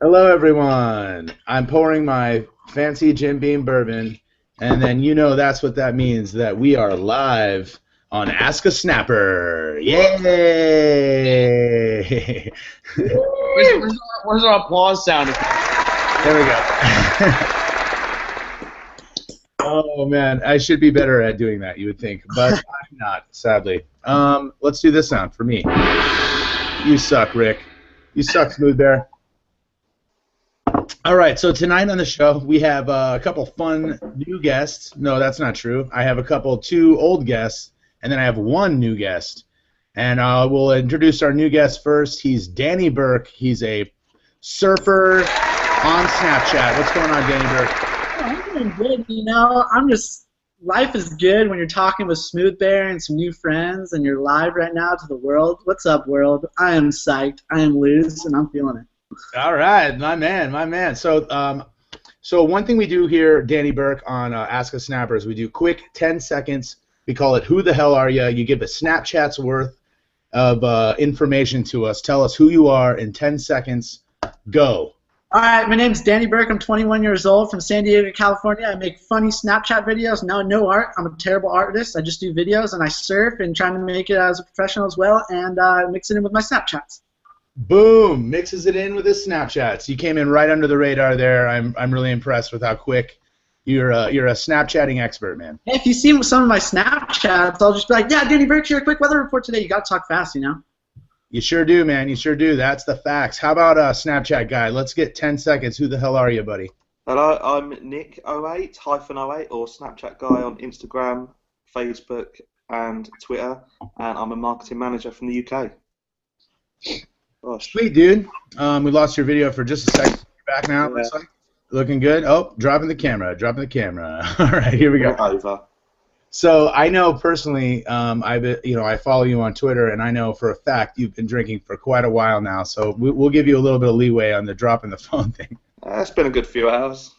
Hello, everyone. I'm pouring my fancy Jim Beam bourbon, and then you know that's what that means, that we are live on Ask a Snapper. Yay! Where's our applause sound? There we go. Oh, man. I should be better at doing that, you would think, but I'm not, sadly. Let's do this sound for me. You suck, Rick. You suck, Smooth Bear. All right, so tonight on the show we have a couple fun new guests. No, that's not true. I have two old guests, and then I have one new guest. And we'll introduce our new guest first. He's Danny Burke. He's a surfer on Snapchat. What's going on, Danny Burke? Oh, I'm doing good, life is good when you're talking with Smooth Bear and some new friends, and you're live right now to the world. What's up, world? I am psyched. I am loose, and I'm feeling it. All right, my man, my man. So, so one thing we do here, Danny Burke, on Ask a Snapper is we do quick 10 seconds. We call it Who the Hell Are Ya? You give a Snapchat's worth of information to us. Tell us who you are in 10 seconds. Go. All right, my name's Danny Burke. I'm 21 years old from San Diego, California. I make funny Snapchat videos. No art. I'm a terrible artist. I just do videos, and I surf and trying to make it as a professional as well, and mix it in with my Snapchats. Boom! Mixes it in with his Snapchats. You came in right under the radar there. I'm really impressed with how quick you're a Snapchatting expert, man. Hey, if you see some of my Snapchats, I'll just be like, yeah, Danny Burke here, quick weather report today. You got to talk fast, you know? You sure do, man. You sure do. That's the facts. How about Snapchat guy? Let's get 10 seconds. Who the hell are you, buddy? Hello, I'm Nick08-08 or Snapchat guy on Instagram, Facebook, and Twitter, and I'm a marketing manager from the UK. Gosh. Sweet, dude. We lost your video for just a second. You're back now. Yeah. Looks like. Looking good. Oh, dropping the camera. Dropping the camera. All right, here we go. Over. So I know personally, I follow you on Twitter, and I know for a fact you've been drinking for quite a while now. So we'll give you a little bit of leeway on the dropping the phone thing. It's been a good few hours.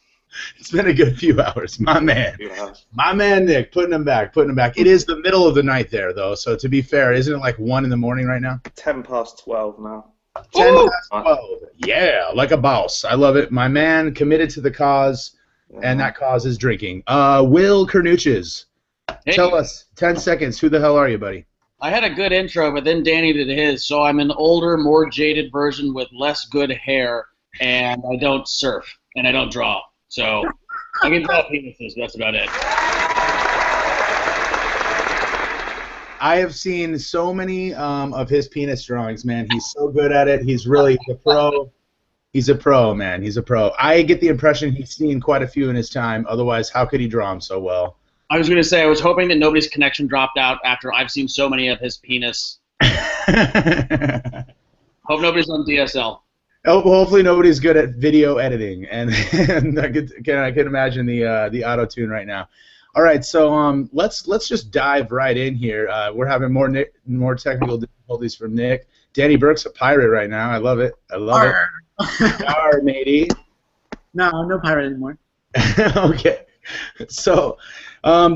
It's been a good few hours, my man. My man Nick, putting him back. It is the middle of the night there, though. So to be fair, isn't it like 1 in the morning right now? 10 past 12 now. 10 past 12. Yeah, like a boss. I love it. My man committed to the cause, and that cause is drinking. Will Carnuches. Hey. Tell us, 10 seconds, who the hell are you, buddy? I had a good intro, but then Danny did his, so I'm an older, more jaded version with less good hair, and I don't surf, and I don't draw. So I can draw penises, that's about it. I have seen so many of his penis drawings, man. He's so good at it. He's really a pro. He's a pro, man. He's a pro. I get the impression he's seen quite a few in his time. Otherwise, how could he draw them so well? I was going to say, I was hoping that nobody's connection dropped out after I've seen so many of his penis. Hope nobody's on DSL. Hopefully nobody's good at video editing, and I can imagine the auto tune right now. All right, so let's just dive right in here. We're having more technical difficulties from Nick. Danny Burke's a pirate right now. I love it. I love it. Arr, matey. No pirate anymore. Okay. So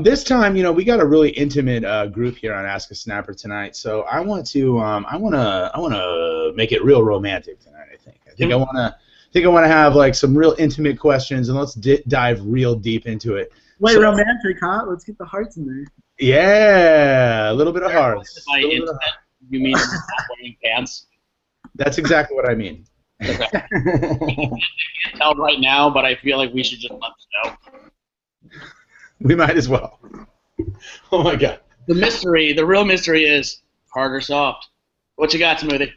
this time, we got a really intimate group here on Ask a Snapper tonight. So I want to make it real romantic tonight. I want to have like some real intimate questions, and let's dive real deep into it. Wait, romantic, huh? Let's get the hearts in there. Yeah, a little bit of hearts. By intimate, you mean not wearing pants? That's exactly what I mean. Okay. I can't tell right now, but I feel like we should just let them know. We might as well. Oh my God. The real mystery is hard or soft. What you got, Smoothie?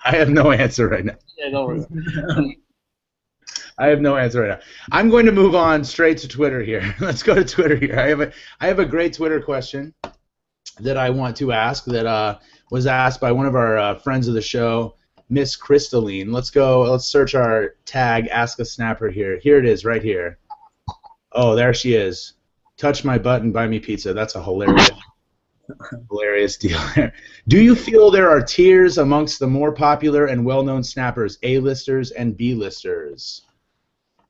I have no answer right now. Yeah, don't worry. I have no answer right now. I'm going to move on straight to Twitter here. Let's go to Twitter here. I have a great Twitter question that I want to ask that was asked by one of our friends of the show, Miss Crystalline. Let's search our tag, Ask a Snapper here. Here it is, right here. Oh, there she is. Touch my butt and buy me pizza. That's a hilarious deal there. Do you feel there are tiers amongst the more popular and well-known snappers, A-listers and B-listers?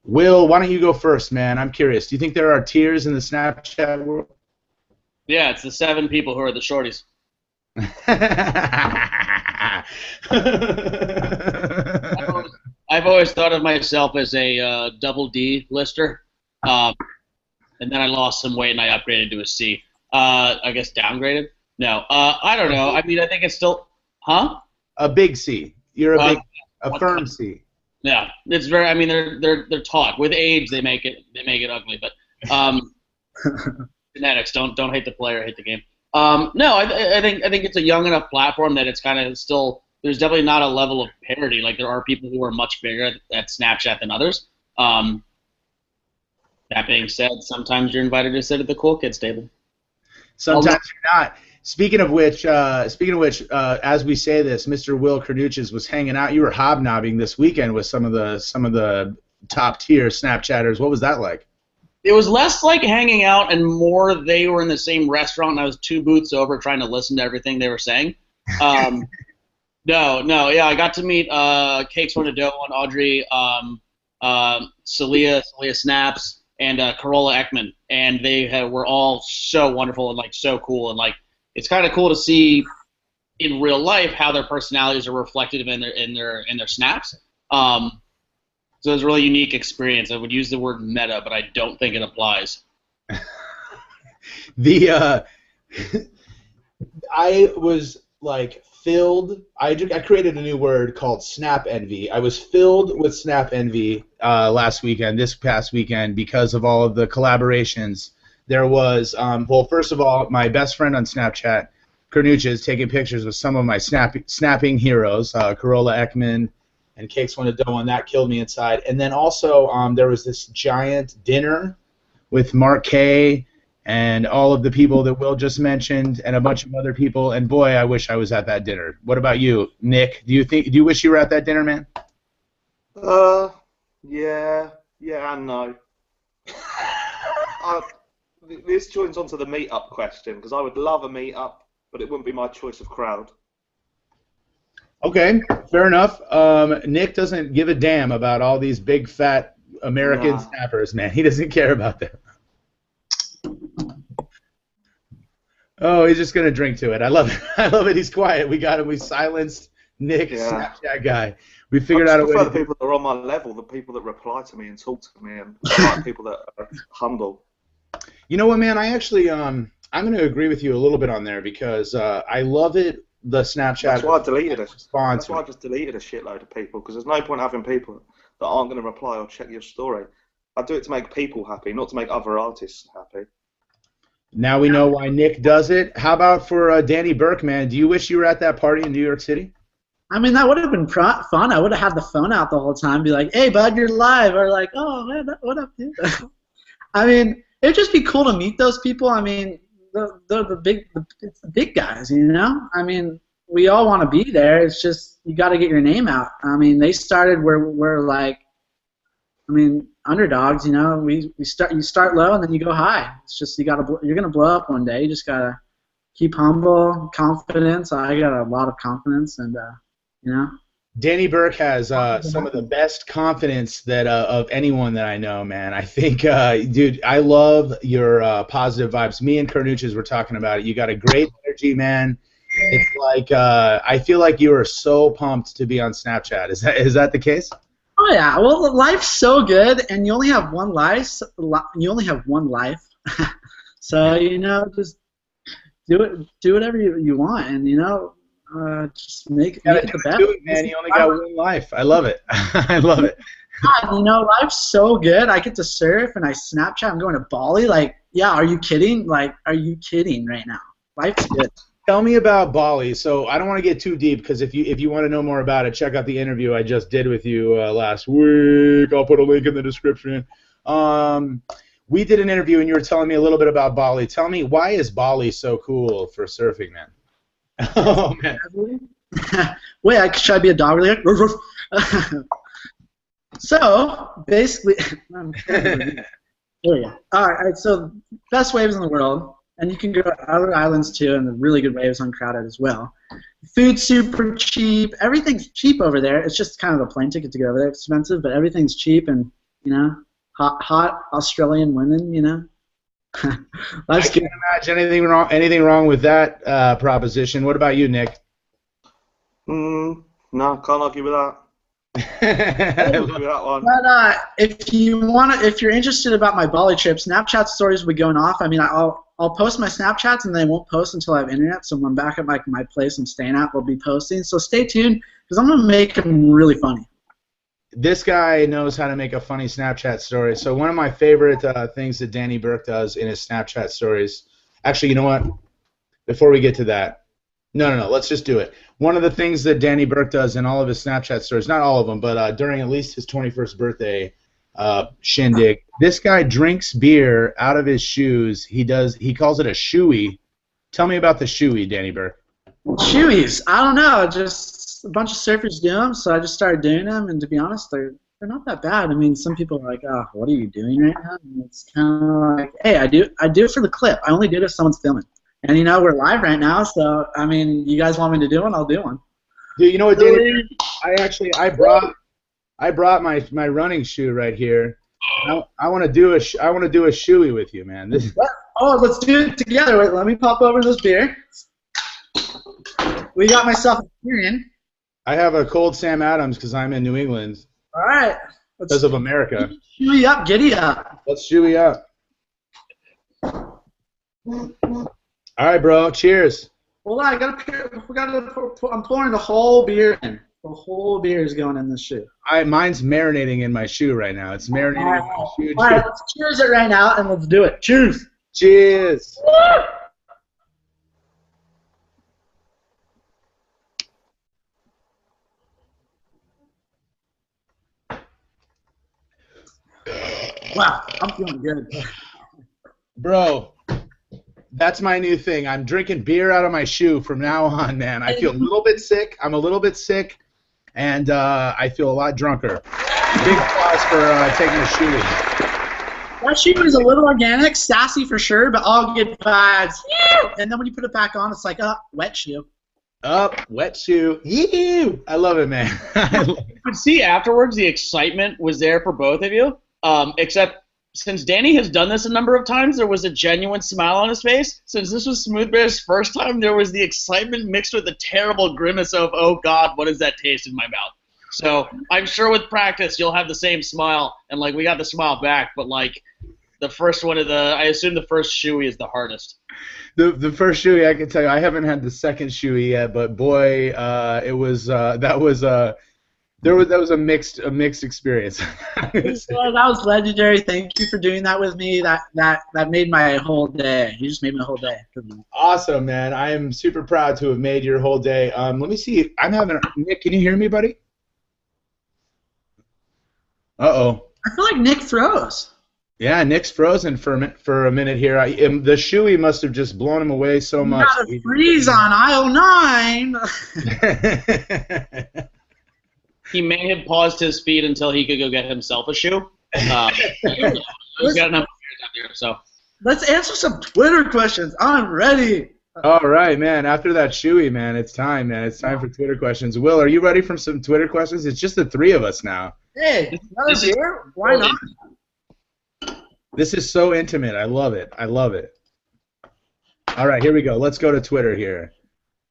Will, why don't you go first, man? I'm curious. Do you think there are tiers in the Snapchat world? Yeah, it's the 7 people who are the shorties. I've always thought of myself as a double D lister, and then I lost some weight and I upgraded to a C. I guess downgraded. No, I don't know. I mean, I think it's still, huh? A big C. You're a firm C. Yeah, it's very. I mean, they're taught with age they make it ugly, but genetics. Don't hate the player, hate the game. No, I think it's a young enough platform that it's kind of still. There's definitely not a level of parity. Like there are people who are much bigger at Snapchat than others. That being said, sometimes you're invited to sit at the cool kids table. Sometimes you're not. Speaking of which, as we say this, Mr. Will Carduches was hanging out. You were hobnobbing this weekend with some of the top tier Snapchatters. What was that like? It was less like hanging out and more they were in the same restaurant and I was 2 booths over trying to listen to everything they were saying. Yeah, I got to meet Cakes One to Dough and Audrey, Celia Snaps, and Carola Ekman, and they were all so wonderful and like so cool, and like it's kind of cool to see in real life how their personalities are reflected in their snaps. So it was a really unique experience. I would use the word meta, but I don't think it applies. I was like filled. I created a new word called snap envy. I was filled with snap envy this past weekend, because of all of the collaborations. There was, well, first of all, my best friend on Snapchat, Carduches, taking pictures with some of my snapping heroes, Carola Ekman and Cakes One to Dough, and that killed me inside. And then also there was this giant dinner with Mark Kay and all of the people that Will just mentioned, and a bunch of other people. And boy, I wish I was at that dinner. What about you, Nick? Do you wish you were at that dinner, man? Yeah, and no. This joins onto the meetup question, because I would love a meetup, but it wouldn't be my choice of crowd. Okay, fair enough. Nick doesn't give a damn about all these big fat American snappers, man. He doesn't care about them. Oh, he's just gonna drink to it. I love it. I love it. He's quiet. We got him. We silenced Nick, Snapchat guy. We figured out a way. I prefer the people that are on my level, the people that reply to me and talk to me, and I like people that are humble. You know what, man? I actually, I'm going to agree with you a little bit on there, because I love it. The Snapchat. That's why I deleted it. That's why I just deleted a shitload of people, because there's no point having people that aren't going to reply or check your story. I do it to make people happy, not to make other artists happy. Now we know why Nick does it. How about for Danny Burke, man? Do you wish you were at that party in New York City? I mean, that would have been fun. I would have had the phone out the whole time, be like, "Hey, bud, you're live," or like, "Oh man, what up, dude?" I mean, it'd just be cool to meet those people. I mean, they're it's the big guys, you know. I mean, we all want to be there. It's just you got to get your name out. I mean, they started where we're like, I mean, underdogs. You know, you start low and then you go high. It's just you're gonna blow up one day. You just gotta keep humble, confidence. I got a lot of confidence, and you know. Danny Burke has some of the best confidence that of anyone that I know, man. I think, dude, I love your positive vibes. Me and Carduches were talking about it. You got a great energy, man. It's like I feel like you are so pumped to be on Snapchat. Is that the case? Oh yeah. Well, life's so good, and you only have one life. So you know, just do whatever you want, and you know. Just make it the best. Do it, man. You only got one life. I love it. I love it. God, you know, life's so good. I get to surf and I Snapchat. I'm going to Bali. Like, yeah, are you kidding? Like, are you kidding right now? Life's good. Tell me about Bali. So I don't want to get too deep, because if you want to know more about it, check out the interview I just did with you last week. I'll put a link in the description. We did an interview and you were telling me a little bit about Bali. Tell me, why is Bali so cool for surfing, man? Oh man! Wait, should I be a dog really quick? So basically, there we go. All right. So best waves in the world, and you can go to other islands too, and the really good waves uncrowded as well. Food's super cheap. Everything's cheap over there. It's just kind of a plane ticket to go over there. It's expensive, but everything's cheap, and you know, hot Australian women, you know. I can't imagine anything wrong with that proposition. What about you, Nick? No, can't argue with that. Can't argue with that one. But if you're interested about my Bali trip, Snapchat stories will be going off. I mean, I'll post my Snapchats and they won't post until I have internet. So when I'm back at my place I'm staying at, we'll be posting. So stay tuned because I'm gonna make them really funny. This guy knows how to make a funny Snapchat story. So one of my favorite things that Danny Burke does in his Snapchat stories. Actually, you know what? Before we get to that, no, let's just do it. One of the things that Danny Burke does in all of his Snapchat stories, not all of them, but during at least his 21st birthday shindig, this guy drinks beer out of his shoes. He calls it a shoey. Tell me about the shoey, Danny Burke. Shoeys, I don't know, just a bunch of surfers do them, so I just started doing them, and to be honest, they're not that bad. I mean, some people are like, oh, what are you doing right now? And it's kind of like, hey, I do it for the clip. I only do it if someone's filming. And, we're live right now, so, I mean, you guys want me to do one, I'll do one. Dude, you know what, Danny? I brought my running shoe right here. I want to do a shoey with you, man. Let's do it together. Wait, let me pop over this beer. We got myself a beer in. I have a cold Sam Adams because I'm in New England. All right. Because of America. Shoey up, giddy up. Let's shoey up. All right, bro. Cheers. Well, I'm pouring the whole beer in. The whole beer is going in this shoe. Mine's marinating in my shoe right now. It's marinating in my shoe. All right, let's cheers it right now, and let's do it. Cheers. Cheers. Wow, I'm feeling good. Bro, that's my new thing. I'm drinking beer out of my shoe from now on, man. I feel a little bit sick. I'm a little bit sick, and I feel a lot drunker. Big applause for taking a shoe. That shoe is a little organic, sassy for sure, but all good vibes. And then when you put it back on, it's like a wet shoe. Wet shoe. Ew. I love it, man. You could see afterwards the excitement was there for both of you. Except since Danny has done this a number of times, there was a genuine smile on his face. Since this was Smooth Bear's first time, there was the excitement mixed with a terrible grimace of, oh God, what does that taste in my mouth? So I'm sure with practice you'll have the same smile, and we got the smile back, but the first one I assume the first shoey is the hardest. The first shoey, I can tell you, I haven't had the second shoey yet, but boy, that was a mixed experience. That was legendary. Thank you for doing that with me. That made my whole day. You just made my whole day. Awesome, man. I am super proud to have made your whole day. Let me see. Nick, can you hear me, buddy? Uh-oh. I feel like Nick froze. Yeah, Nick's frozen for a minute here. The shoey must have just blown him away so much. Got a freeze on aisle 9. He may have paused his speed until he could go get himself a shoe. He's got enough beers out there, so. Let's answer some Twitter questions. I'm ready. All right, man. After that shoey, man, it's time, man. It's time for Twitter questions. Will, are you ready for some Twitter questions? It's just the three of us now. Hey, another beer? Why not? This is so intimate. I love it. I love it. All right, here we go. Let's go to Twitter here.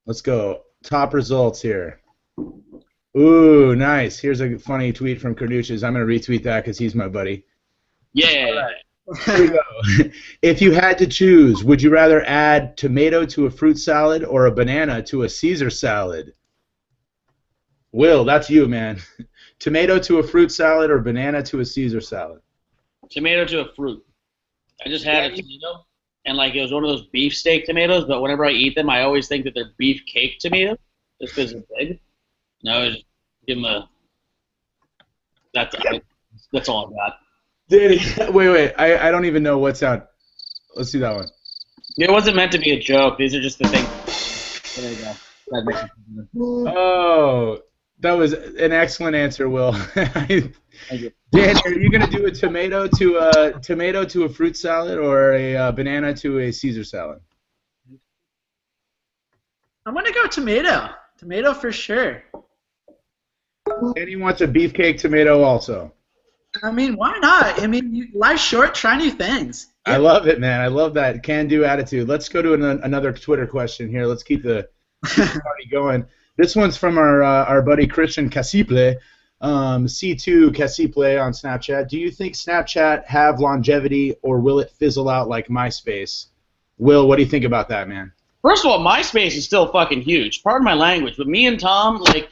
Let's go. Top results here. Ooh, nice. Here's a funny tweet from Carduches. I'm going to retweet that because he's my buddy. Yeah. Here we go. If you had to choose, would you rather add tomato to a fruit salad or a banana to a Caesar salad? Will, that's you, man. Tomato to a fruit salad or banana to a Caesar salad? Tomato to a fruit. I just had a tomato, and it was one of those beefsteak tomatoes, but whenever I eat them, I always think that they're beef cake tomatoes, just because they're big. No, just give them a. That's all I've got. Danny, wait. I don't even know what's out. Let's do that one. It wasn't meant to be a joke. These are just the things. There you go. That makes it. Oh, that was an excellent answer, Will. Thank you. Dan, are you gonna do a tomato to a fruit salad or a banana to a Caesar salad? I'm gonna go tomato. Tomato for sure. And he wants a beefcake tomato also. I mean, why not? I mean, life's short. Try new things. I love it, man. I love that can-do attitude. Let's go to another Twitter question here. Let's keep the party going. This one's from our buddy Christian Casiple, C2 Casiple on Snapchat. Do you think Snapchat have longevity, or will it fizzle out like MySpace? Will, what do you think about that, man? First of all, MySpace is still fucking huge. Pardon my language, but me and Tom, like,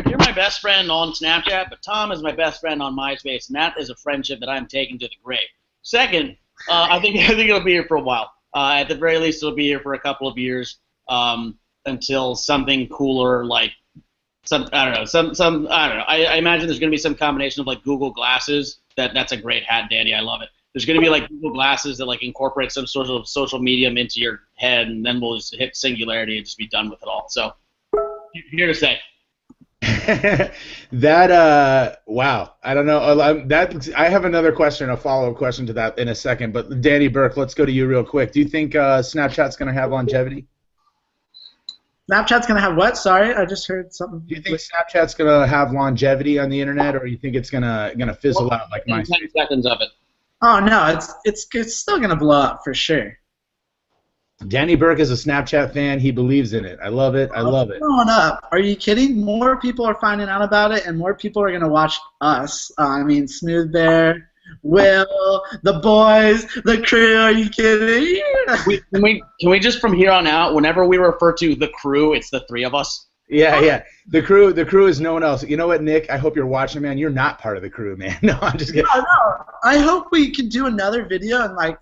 you're my best friend on Snapchat, but Tom is my best friend on MySpace, and that is a friendship that I'm taking to the grave. Second, I think it'll be here for a while. At the very least, it'll be here for a couple of years until something cooler, like I don't know. I imagine there's gonna be some combination of like Google Glasses. That's a great hat, Danny. I love it. There's gonna be like Google Glasses that like incorporate some sort of social medium into your head, and then we'll just hit singularity and just be done with it all. So, here to say. Wow, I don't know. I have another question, a follow-up question to that in a second. But Danny Burke, let's go to you real quick. Do you think Snapchat's gonna have longevity? Snapchat's gonna have what? Sorry, I just heard something. Do you think Snapchat's gonna have longevity on the internet, or you think it's gonna fizzle out like MySpace? 10 seconds of it. Oh no, it's still gonna blow up for sure. Danny Burke is a Snapchat fan. He believes in it. I love it. I love it. Blowing up. Are you kidding? More people are finding out about it, and more people are gonna watch us. I mean, Smooth Bear, Will, the boys, the crew. Are you kidding? Can we just from here on out, whenever we refer to the crew, it's the three of us? Yeah. The crew is no one else. You know what, Nick? I hope you're watching, man. You're not part of the crew, man. No, I'm just kidding. No. I hope we can do another video and like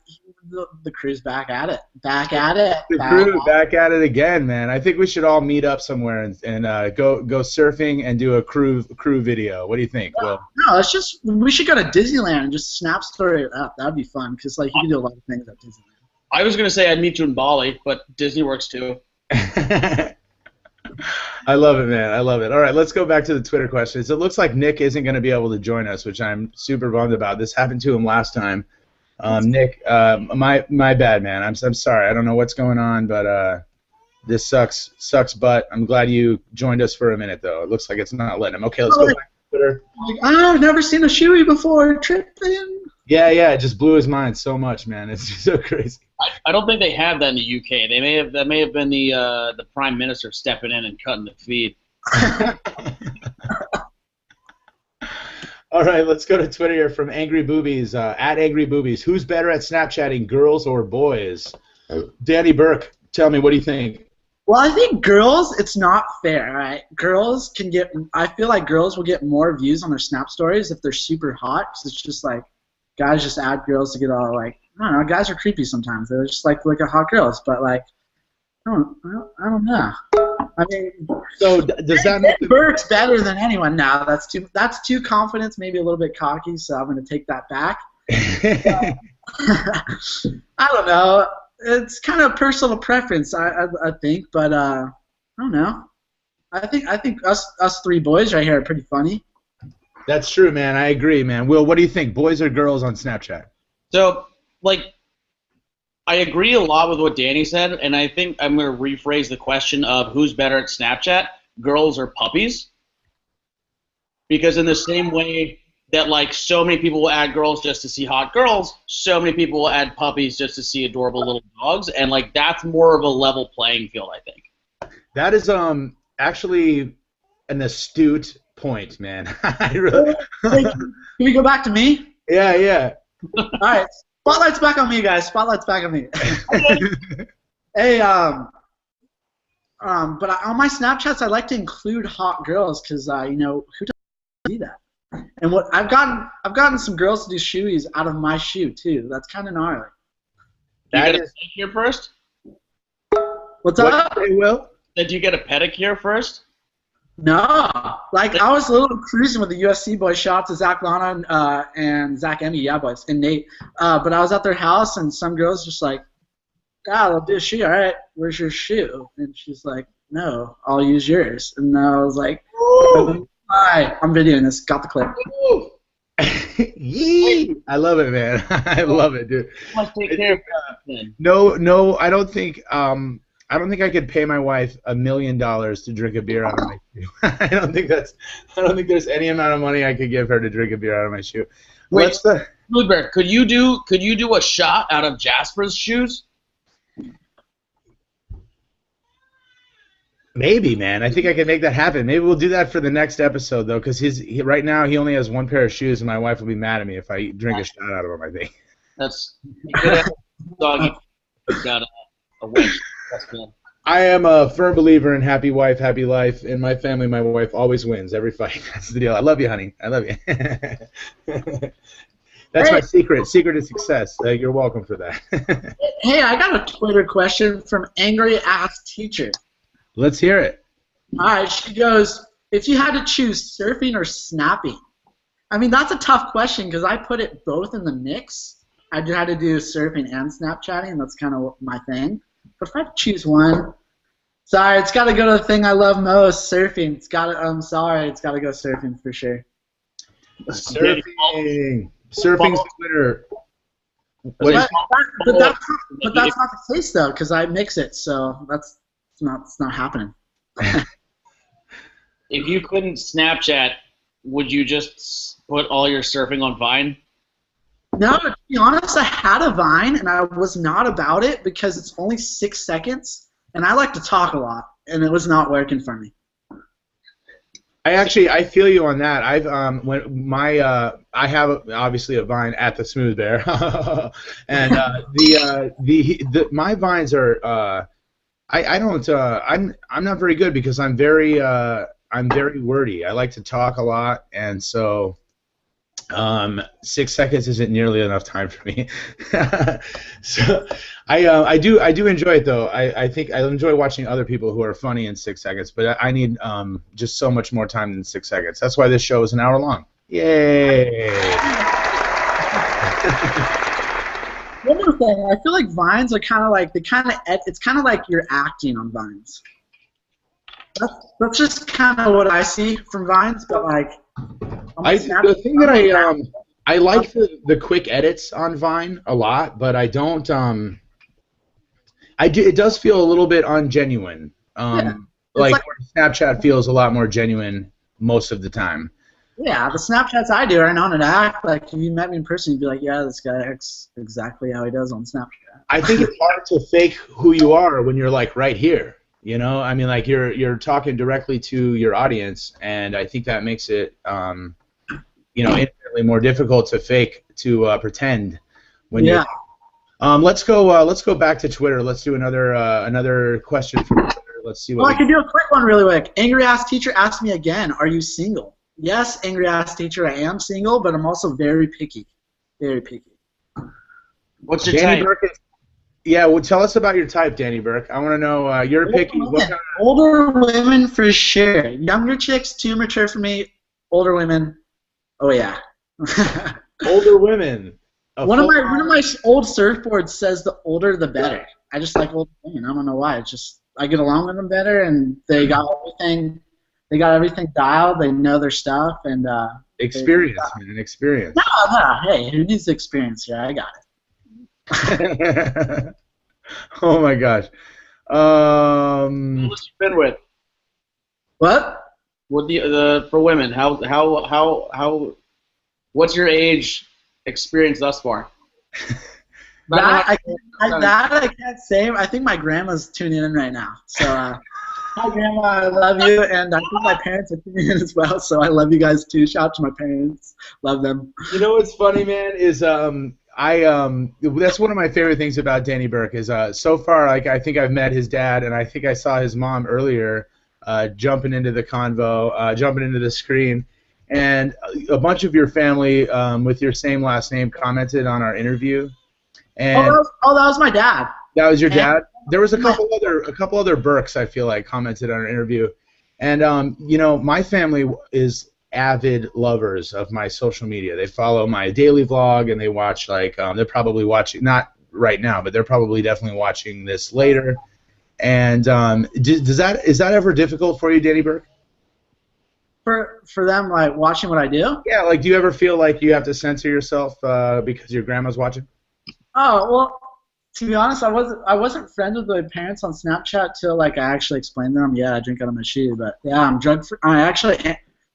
the crew's back at it. Back at it. The crew back at it again, man. I think we should all meet up somewhere and go surfing and do a crew video. What do you think, Will? No, we should go to Disneyland and just snap story it up. That'd be fun because like you can do a lot of things at Disneyland. I was gonna say I'd meet you in Bali, but Disney works too. I love it, man. I love it. All right, let's go back to the Twitter questions. It looks like Nick isn't going to be able to join us, which I'm super bummed about. This happened to him last time. Nick, my bad, man. I'm sorry. I don't know what's going on, but this sucks butt. I'm glad you joined us for a minute, though. It looks like it's not letting him. Okay, let's go back to Twitter. I've never seen a shoey before. Tripping. Yeah, it just blew his mind so much, man. It's just so crazy. I don't think they have that in the UK. That may have been the Prime Minister stepping in and cutting the feed. All right, let's go to Twitter here from Angry Boobies, at Angry Boobies. Who's better at Snapchatting, girls or boys? Danny Burke, tell me, what do you think? Well, I think girls, it's not fair, right? I feel like girls will get more views on their Snap stories if they're super hot, because it's just like, guys just add girls to get all like, I don't know, guys are creepy sometimes. They're just like look at hot girls, but like, I don't know. I mean, so does that make Burke's better than anyone now? That's too confidence, maybe a little bit cocky. So I'm going to take that back. I don't know. It's kind of personal preference, I think, but I don't know. I think us three boys right here are pretty funny. That's true, man. I agree, man. Will, what do you think? Boys or girls on Snapchat? So, like, I agree a lot with what Danny said, and I think I'm going to rephrase the question of who's better at Snapchat, girls or puppies? Because in the same way that, like, so many people will add girls just to see hot girls, so many people will add puppies just to see adorable little dogs, and, like, that's more of a level playing field, I think. That is actually an astute point, man. Really... Hey, can we go back to me? Yeah. All right. Spotlight's back on me, guys. Spotlight's back on me. Hey, but on my Snapchats, I like to include hot girls because you know who doesn't see that? And what I've gotten some girls to do shoeies out of my shoe too. That's kind of gnarly. You get a pedicure first? What's up? Hey, Will? Did you get a pedicure first? No, like I was a little cruising with the USC boys. Shout out to Zach Lana and Zach Emmy, yeah boys, and Nate. But I was at their house and some girls just like, God, I'll do a shoe. All right, where's your shoe? And she's like, no, I'll use yours. And I was like, all right, I'm videoing this. Got the clip. Yee! I love it, man. I love it, dude. Must take care of that. No, I don't think I could pay my wife $1 million to drink a beer out of my shoe. I don't think there's any amount of money I could give her to drink a beer out of my shoe. Wait, Smoothbear, could you do a shot out of Jasper's shoes? Maybe, man. I think I can make that happen. Maybe we'll do that for the next episode, though, because right now he only has one pair of shoes, and my wife will be mad at me if I drink a shot out of him, I think. That's doggy. Got a wish. That's good. I am a firm believer in happy wife, happy life. In my family, my wife always wins every fight. That's the deal. I love you, honey. I love you. That's my secret to success. You're welcome for that. Hey, I got a Twitter question from Angry Ass Teacher. Let's hear it. All right, she goes, if you had to choose surfing or snapping, I mean, that's a tough question because I put it both in the mix. I had to do surfing and Snapchatting. That's kind of my thing. But if I had to choose one, sorry, it's got to go to the thing I love most, surfing. I'm sorry, it's got to go surfing for sure. Surfing's Twitter. But that's not the case though, because I mix it, so it's not happening. If you couldn't Snapchat, would you just put all your surfing on Vine? No, to be honest, I had a Vine, and I was not about it because it's only 6 seconds, and I like to talk a lot, and it was not working for me. I feel you on that. I have obviously a Vine at the Smooth Bear, and my Vines are I'm not very good because I'm very wordy. I like to talk a lot, and so 6 seconds isn't nearly enough time for me. So I do enjoy it though. I think I enjoy watching other people who are funny in 6 seconds, but I need just so much more time than 6 seconds. That's why this show is an hour long. Yay! One more thing, I feel like Vines are kind of like it's kind of like you're acting on Vines. That's just kind of what I see from Vines, but like. The thing that I like the quick edits on Vine a lot, but I don't. It does feel a little bit ungenuine. Like Snapchat feels a lot more genuine most of the time. Yeah, the Snapchats I do are known to act like if you met me in person, you'd be like, yeah, this guy acts exactly how he does on Snapchat. I think it's hard to fake who you are when you're like right here. You know, I mean, like you're talking directly to your audience, and I think that makes it, infinitely more difficult to fake, to pretend when you're. Let's go back to Twitter. Let's do another question from Twitter. Let's see what. Well, I can do a quick one really quick. Angry Ass Teacher asked me again, "Are you single?" Yes, Angry Ass Teacher, I am single, but I'm also very picky. Very picky. What's your type? Yeah, well, tell us about your type, Danny Burke. I want to know. You're picky. Older women for sure. Younger chicks too mature for me. Older women, oh yeah. Older women. One of my old surfboards says the older the better. I just like older women. I don't know why. It's just I get along with them better, and they got everything. They got everything dialed. They know their stuff, and experience, man. Experience. No. Hey, who needs experience here? I got it. Oh my gosh. Who have you been with? What? With the for women? How? What's your age experience thus far? I can't say. I think my grandma's tuning in right now. So, hi grandma, I love you, and I think my parents are tuning in as well. So I love you guys too. Shout out to my parents. Love them. You know what's funny, man, is that's one of my favorite things about Danny Burke is so far I think I've met his dad, and I think I saw his mom earlier jumping into the convo, jumping into the screen, and a bunch of your family with your same last name commented on our interview. And that was my dad. That was your dad? There was a couple other Burkes I feel like commented on our interview, and my family is avid lovers of my social media. They follow my daily vlog, and they watch they're probably watching, not right now, but they're probably definitely watching this later. And is that ever difficult for you, Danny Burke? For them, like watching what I do? Yeah, like do you ever feel like you have to censor yourself because your grandma's watching? Oh well, to be honest, I wasn't friends with my parents on Snapchat till like I actually explained to them. Yeah, I drink out of my shoe, but yeah, I'm drug free.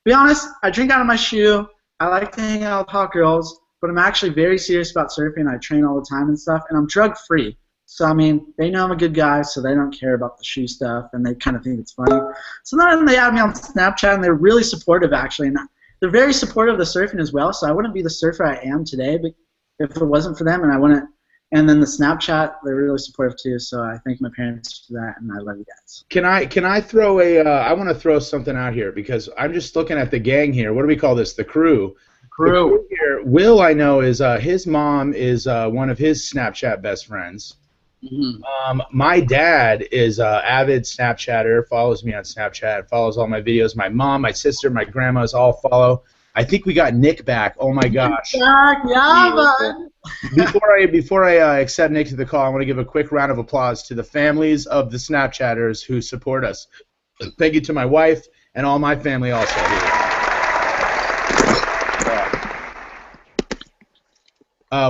Be honest, I drink out of my shoe. I like to hang out with hot girls, but I'm actually very serious about surfing. I train all the time and stuff, and I'm drug free. So, I mean, they know I'm a good guy, so they don't care about the shoe stuff, and they kind of think it's funny. So then they add me on Snapchat, and they're really supportive, actually. And they're very supportive of the surfing as well, so I wouldn't be the surfer I am today if it wasn't for them, and I wouldn't. And then the Snapchat, they're really supportive too, so I thank my parents for that, and I love you guys. Can I throw I want to throw something out here, because I'm just looking at the gang here. What do we call this? The crew. Crew. The crew here. Will, I know, is his mom is one of his Snapchat best friends. Mm-hmm. My dad is an avid Snapchatter, follows me on Snapchat, follows all my videos. My mom, my sister, my grandmas all follow. I think we got Nick back. Oh my gosh. Yeah, man. Before I accept Nick to the call, I want to give a quick round of applause to the families of the Snapchatters who support us. Thank you to my wife and all my family also.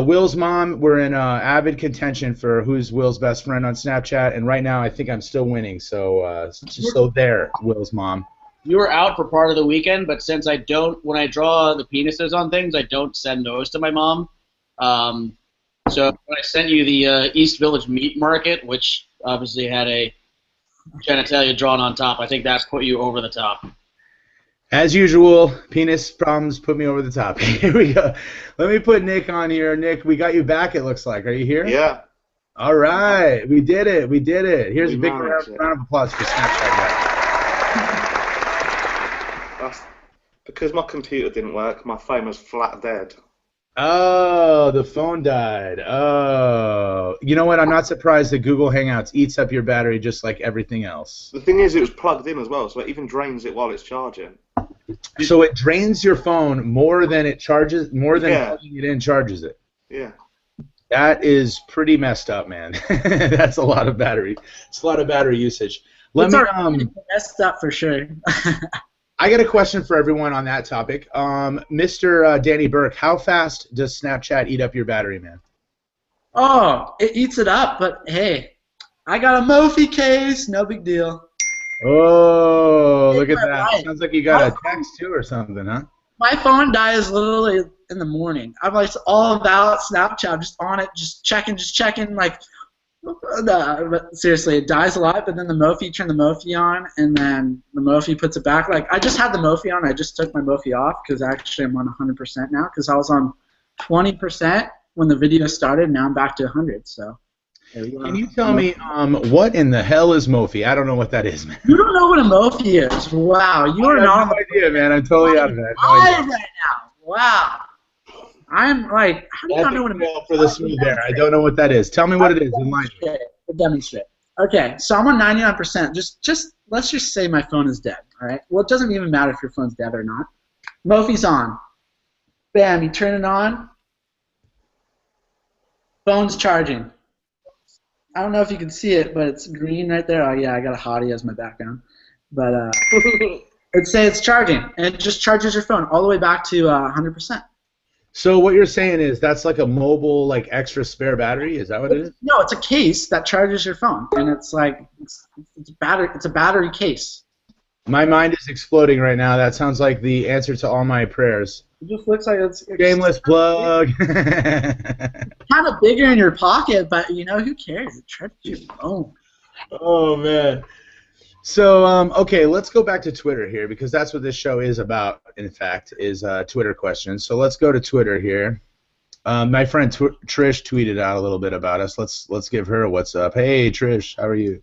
Will's mom, we're in avid contention for who's Will's best friend on Snapchat, and right now I think I'm still winning. So there, Will's mom. You were out for part of the weekend, but since I don't, when I draw the penises on things, I don't send those to my mom. So when I sent you the East Village Meat Market, which obviously had a genitalia drawn on top, I think that's put you over the top. As usual, penis problems put me over the top. Here we go. Let me put Nick on here. Nick, we got you back, it looks like. Are you here? Yeah. All right. We did it. We did it. Here's a big round of applause for Snapchat guys. That's because my computer didn't work. My phone was flat dead. Oh, the phone died. Oh. You know what? I'm not surprised that Google Hangouts eats up your battery just like everything else. The thing is, it was plugged in as well, so it even drains it while it's charging. So it drains your phone more than it charges, more than plugging it in charges it. Yeah. That is pretty messed up, man. That's a lot of battery. It's a lot of battery usage. Messed up for sure. I got a question for everyone on that topic. Mr. Danny Burke, how fast does Snapchat eat up your battery, man? Oh, it eats it up, but hey, I got a Mophie case, no big deal. Oh, look at that. Right. Sounds like you got a text too or something, huh? My phone dies literally in the morning. I'm like all about Snapchat. I'm just on it, just checking, like, but seriously, it dies a lot, but then the Mophie, turn the Mophie on, and then the Mophie puts it back. Like, I just had the Mophie on. I just took my Mophie off because actually I'm on 100% now because I was on 20% when the video started. Now I'm back to 100, so. Can you tell me what in the hell is Mophie? I don't know what that is, man. You don't know what a Mophie is? Wow, you are not. I have no idea, man. I'm totally out of that. Right now. Wow. I'm like, how do you not know what a Mophie is? For the smooth there. I don't know what that is. Tell me what it is. Demonstrate. Okay, so I'm on 99%. Just let's just say my phone is dead. All right. Well, it doesn't even matter if your phone's dead or not. Mophie's on. Bam, you turn it on. Phone's charging. I don't know if you can see it, but it's green right there. Oh yeah, I got a hottie as my background. But it'd say it's charging, and it just charges your phone all the way back to 100%. So what you're saying is that's like a mobile, like extra spare battery? Is that what it is? No, it's a case that charges your phone, and it's like it's a battery case. My mind is exploding right now. That sounds like the answer to all my prayers. It just looks like it's shameless plug. Kind of bigger in your pocket, but you know, who cares? It charges your phone. Oh man. So okay, let's go back to Twitter here because that's what this show is about. In fact, is Twitter questions. So let's go to Twitter here. My friend Trish tweeted out a little bit about us. Let's give her a what's up. Hey Trish, how are you?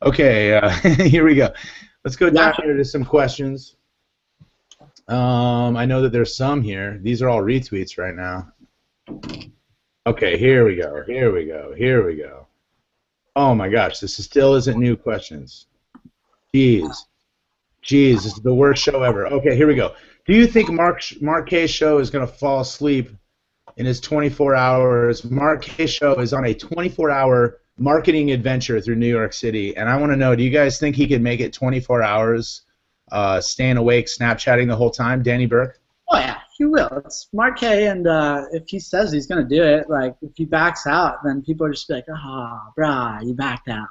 Okay, here we go. Let's go down here to some questions. I know that there's some here. These are all retweets right now. Okay, here we go. Oh my gosh, this still isn't new questions. Jeez, this is the worst show ever. Okay, here we go. Do you think Mark K's show is going to fall asleep in his 24 hours? Mark K's show is on a 24-hour marketing adventure through New York City, and I want to know, do you guys think he could make it 24 hours staying awake, Snapchatting the whole time? Danny Burke? Oh, yeah, he will. It's Mark K, and if he says he's going to do it, like, if he backs out, then people are just like, brah, you backed out.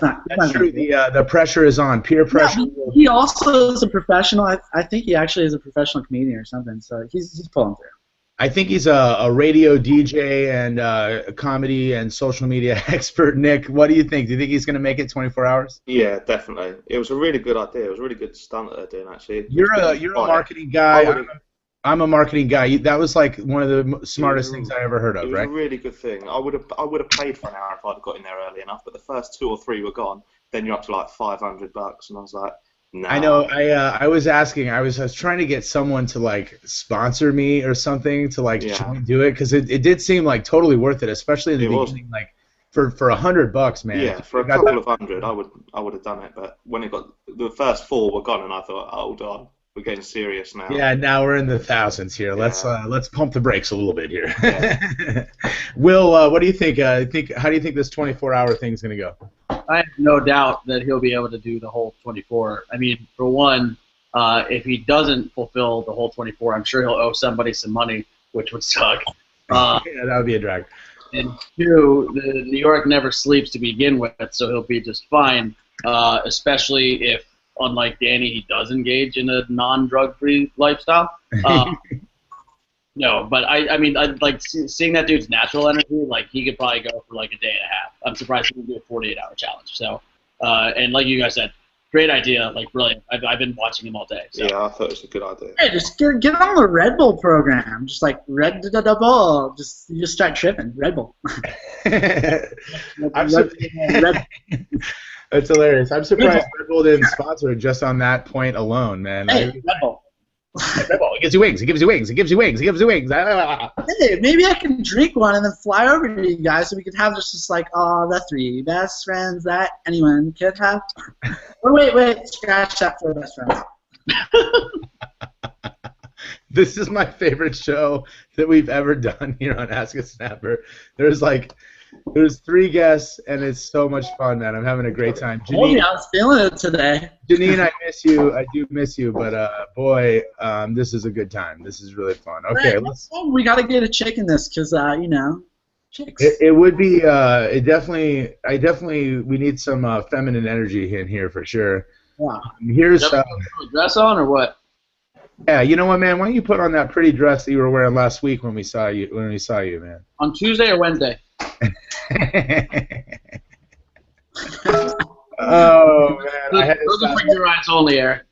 That's true. The pressure is on. Peer pressure. Yeah, he also is a professional. I think he actually is a professional comedian or something, so he's pulling through. I think he's a radio DJ and a comedy and social media expert. Nick, what do you think? Do you think he's going to make it 24 hours? Yeah, definitely. It was a really good idea. It was a really good stunt that they're doing, actually. You're a marketing guy. I'm a marketing guy. That was like one of the smartest things I ever heard of, right? It was a really good thing. I would have paid for an hour if I'd got in there early enough, but the first 2 or 3 were gone. Then you're up to like $500, and I was like, no. I know. I was asking. I was trying to get someone to like sponsor me or something to like try and do it because it did seem like totally worth it, especially in the beginning, like for $100, man. Yeah, for a couple of hundred, I would have done it. But when it got the first 4 were gone, and I thought, hold on. We're getting serious now. Yeah, now we're in the thousands here. Yeah. Let's pump the brakes a little bit here. Yeah. Will, what do you think? How do you think this 24-hour thing's gonna go? I have no doubt that he'll be able to do the whole 24. I mean, for one, if he doesn't fulfill the whole 24, I'm sure he'll owe somebody some money, which would suck. Yeah, that would be a drag. And 2, the New York never sleeps to begin with, so he'll be just fine, especially if, unlike Danny, he does engage in a non-drug-free lifestyle. No, but I mean, I like seeing that dude's natural energy. Like, he could probably go for like a day and a half. I'm surprised he can do a 48-hour challenge. So, and like you guys said, great idea. Like, brilliant. I've been watching him all day. So. Yeah, I thought it was a good idea. Hey, just get on the Red Bull program. Just like Red Bull. You just start tripping. Red Bull. That's hilarious. I'm surprised Red Bull didn't sponsor it just on that point alone, man. Hey, Red Bull. Red Bull. It gives you wings. It gives you wings. It gives you wings. It gives you wings. Hey, maybe I can drink one and then fly over to you guys so we could have just like, the 3 best friends that anyone could have. Oh, wait. Scratch that for best friends. This is my favorite show that we've ever done here on Ask a Snapper. There's 3 guests, and it's so much fun, man. I'm having a great time. Janine, I was feeling it today. Janine, I miss you. I do miss you, but boy, this is a good time. This is really fun. Okay, we gotta get a chick in this, cause chicks. It would be. It definitely. We need some feminine energy in here for sure. Wow. Here's. Dress on or what? Yeah, you know what, man? Why don't you put on that pretty dress that you were wearing last week when we saw you? Man. On Tuesday or Wednesday? Oh man! Those are for your eyes only, Eric.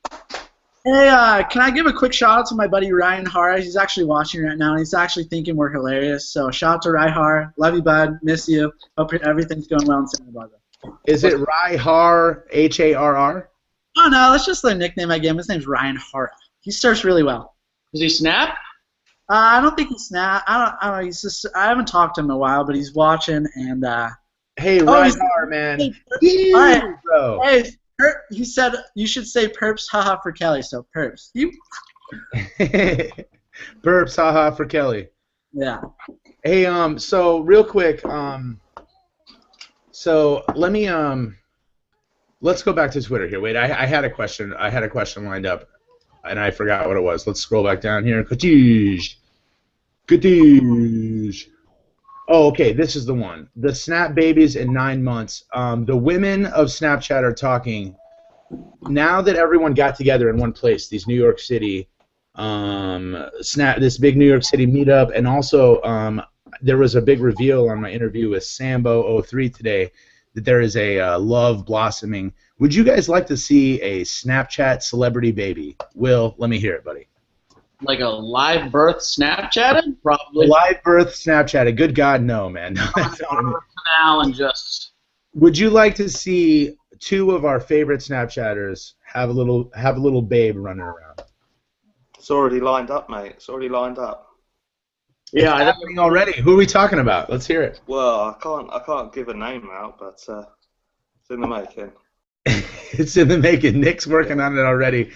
Hey, can I give a quick shout out to my buddy Ryan Hara? He's actually watching right now, and he's actually thinking we're hilarious. So shout out to Ryan Hara. Love you, bud. Miss you. Hope everything's going well in Santa Barbara. Is it Ryan Har? Harr? Oh no, that's just the nickname I gave him. His name's Ryan Hara. He surfs really well. Does he snap? I don't think he snapped. I don't know. He's just. I haven't talked to him in a while, but he's watching and. Hey, Ryan Hara, man. Hey, all right, bro. Hey, he said you should say perps, haha for Kelly. So perps. You. Perps, haha for Kelly. Yeah. Hey, so real quick, so let me let's go back to Twitter here. Wait, I had a question. I had a question lined up, and I forgot what it was. Let's scroll back down here. Katij. Oh, okay, this is the one. The Snap babies in 9 months. The women of Snapchat are talking. Now that everyone got together in one place, these New York City, this big New York City meetup, and also there was a big reveal on my interview with Sambo03 today that there is a love blossoming. Would you guys like to see a Snapchat celebrity baby? Will, let me hear it, buddy. Like a live birth Snapchatted? Probably. Live birth Snapchatted. Good God, no, man. Canal and just. Would you like to see 2 of our favorite Snapchatters have a little babe running around? It's already lined up, mate. It's already lined up. Yeah, it's happening already. Who are we talking about? Let's hear it. Well, I can't give a name out, but it's in the making. It's in the making. Nick's working on it already.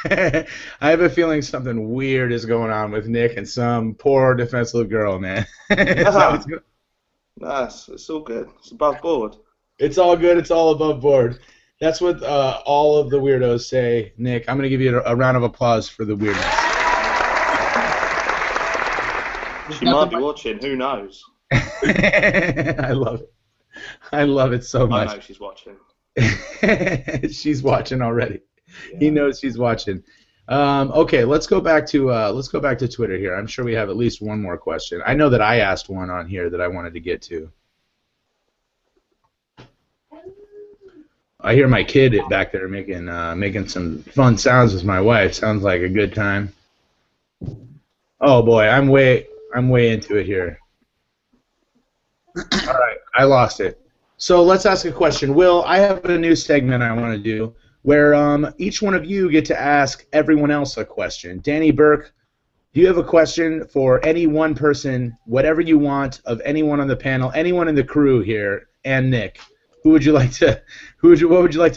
I have a feeling something weird is going on with Nick and some poor defenseless girl, man. Nice. It's all good. It's above board. It's all good. It's all above board. That's what all of the weirdos say, Nick. I'm going to give you a round of applause for the weirdness. She might be watching. Who knows? I love it. I love it so much. I know she's watching. She's watching already. Yeah. He knows she's watching. Okay, let's go back to Twitter here. I'm sure we have at least one more question. I know that I asked one on here that I wanted to get to. I hear my kid back there making some fun sounds with my wife. Sounds like a good time. Oh boy, I'm way into it here. All right, I lost it. So let's ask a question. Will, I have a new segment I want to do where each one of you get to ask everyone else a question. Danny Burke, do you have a question for any one person, whatever you want, of anyone on the panel, anyone in the crew here, and Nick? What would you like to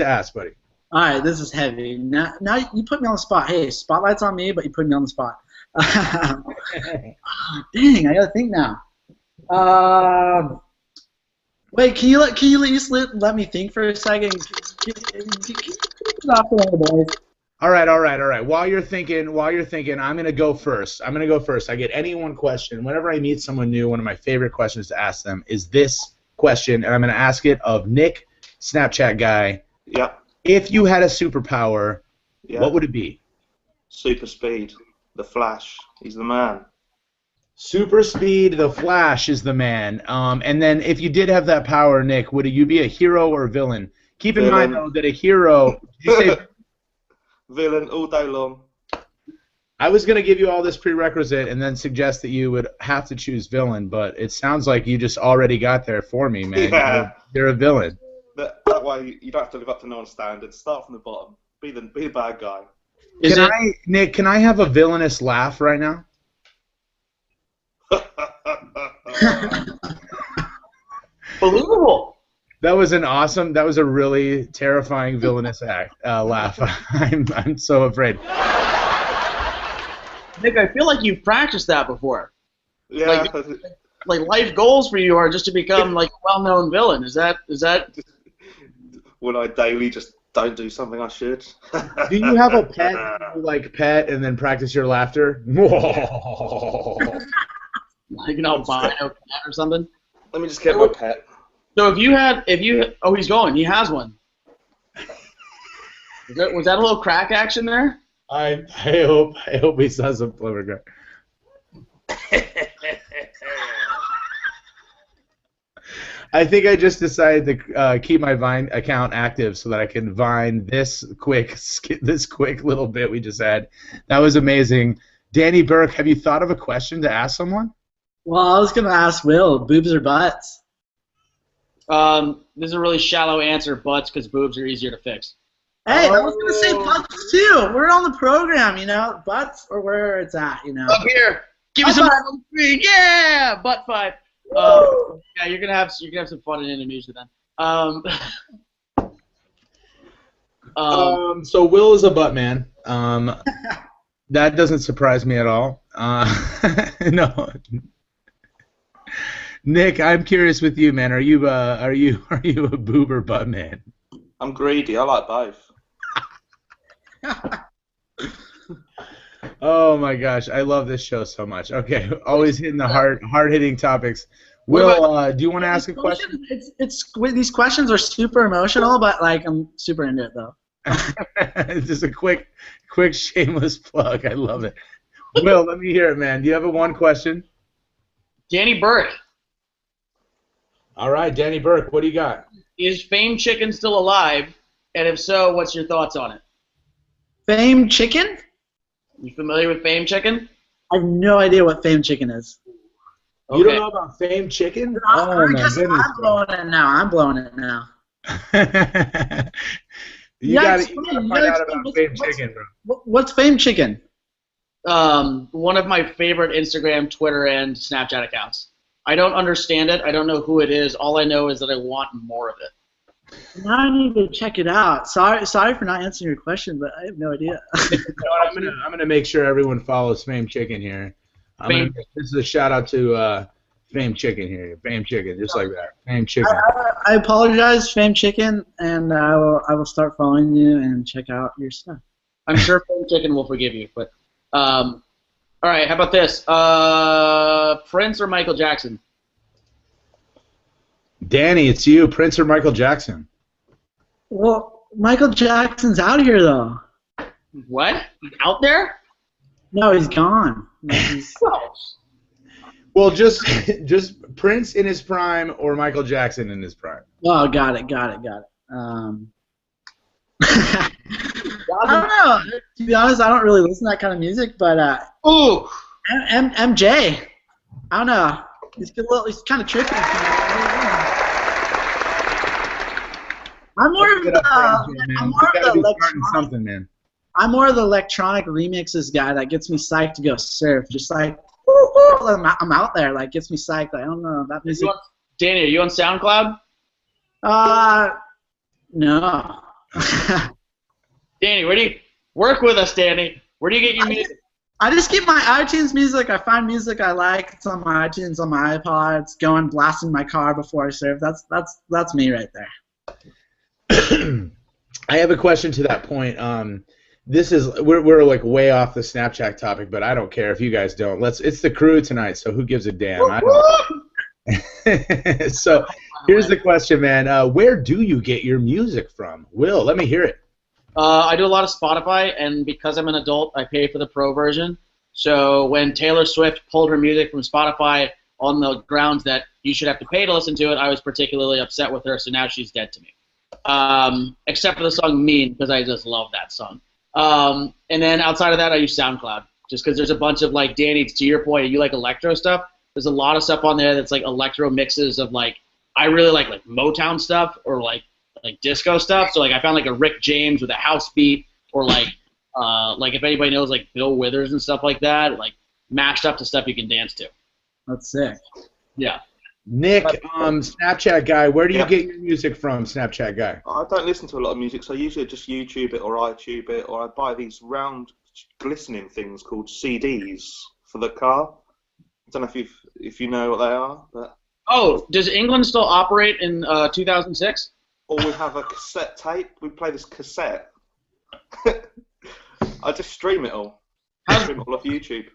ask, buddy? All right, this is heavy. Now you put me on the spot. Hey, spotlight's on me, but you put me on the spot. Dang, I gotta think now. Wait, can you at least let me think for a second? All right. While you're thinking, I'm gonna go first. I get any one question. Whenever I meet someone new, one of my favorite questions to ask them is this question, and I'm gonna ask it of Nick, Snapchat guy. Yeah. If you had a superpower, what would it be? Super speed. The Flash. He's the man. Super speed. The Flash is the man. And then if you did have that power, Nick, would you be a hero or a villain? Keep in mind though that a hero. Did you say villain all day long? I was going to give you all this prerequisite and then suggest that you would have to choose villain, but it sounds like you just already got there for me, man. Yeah. You're a villain. That way you don't have to live up to no one's standards. Start from the bottom. Be the bad guy. Nick, can I have a villainous laugh right now? Believable. That was a really terrifying villainous laugh. I'm so afraid. Nick, I feel like you've practiced that before. Yeah. Like life goals for you are just to become like a well-known villain. Is that? When I daily just don't do something I should. Do you have a pet like pet and then practice your laughter? Like an albino cat or something? Let me just get my pet. So he's going. He has one. Was that a little crack action there? I hope he saw some clever guy. I think I just decided to keep my Vine account active so that I can Vine this quick little bit we just had. That was amazing. Danny Burke, have you thought of a question to ask someone? Well, I was gonna ask Will, boobs or butts? This is a really shallow answer, butts, because boobs are easier to fix. Hey, I was gonna say butts too. We're on the program, butts or where it's at, Up here, give me some screen. Yeah, butt 5. Yeah, you're gonna have some fun in Indonesia then. So Will is a butt man. That doesn't surprise me at all. No. Nick, I'm curious with you, man. Are you a boob or butt man? I'm greedy. I like both. Oh my gosh, I love this show so much. Okay, always hitting the hard-hitting topics. Will, do you want to ask a question? These questions are super emotional, but like I'm super into it though. Just a quick shameless plug. I love it. Will, let me hear it, man. Do you have one question? Danny Burke. All right, Danny Burke, what do you got? Is Fame Chicken still alive? And if so, what's your thoughts on it? Fame Chicken? You familiar with Fame Chicken? I have no idea what Fame Chicken is. You don't know about Fame Chicken? Oh my goodness! I'm blowing it now. You gotta find out about Fame Chicken, bro. What's Fame Chicken? One of my favorite Instagram, Twitter, and Snapchat accounts. I don't understand it. I don't know who it is. All I know is that I want more of it. Now I need to check it out. Sorry for not answering your question, but I have no idea. I'm gonna make sure everyone follows Fame Chicken here. This is a shout out to Fame Chicken here. Fame Chicken, just like that. Fame Chicken. I apologize, Fame Chicken, and I will start following you and check out your stuff. I'm sure Fame Chicken will forgive you, but all right. How about this? Prince or Michael Jackson? Danny, it's you. Prince or Michael Jackson? Well, Michael Jackson's out here though. What? He's out there? No, he's gone. No, he's... Well, just Prince in his prime or Michael Jackson in his prime. Oh, got it. I don't know. To be honest, I don't really listen to that kind of music, but Ooh. MJ. I don't know. He's kind of trippy. I'm more of I'm more of the electronic remixes guy that gets me psyched to go surf. Just like, I'm out there. Like, gets me psyched. I don't know that music. Danny, are you on SoundCloud? No. Danny, where do you work with us, Danny? Where do you get your music? I just get my iTunes music. I find music I like. It's on my iTunes, on my iPod. It's going blasting my car before I surf. That's me right there. I have a question to that point. We're like way off the Snapchat topic, but I don't care if you guys don't. It's the crew tonight, so who gives a damn? I don't. So here's the question, man. Where do you get your music from? Will, let me hear it. I do a lot of Spotify, and because I'm an adult, I pay for the pro version. So when Taylor Swift pulled her music from Spotify on the grounds that you should have to pay to listen to it, I was particularly upset with her, so now she's dead to me. Except for the song Mean, because I just love that song. And then outside of that, I use SoundCloud, just because there's a bunch of, like, Danny, to your point, you like electro stuff. There's a lot of stuff on there that's, like, electro mixes of, like, I really like Motown stuff or, like disco stuff. So, like, I found, like, a Rick James with a house beat or, like if anybody knows, like, Bill Withers and stuff like that, like, mashed up to stuff you can dance to. That's sick. Yeah. Nick, Snapchat guy, where do you get your music from, Snapchat guy? I don't listen to a lot of music, so I usually just YouTube it or iTube it, or I buy these round glistening things called CDs for the car. I don't know if you know what they are, but... Oh, does England still operate in 2006? Or we have a cassette tape. We play this cassette. I just stream it all. Stream it all off YouTube.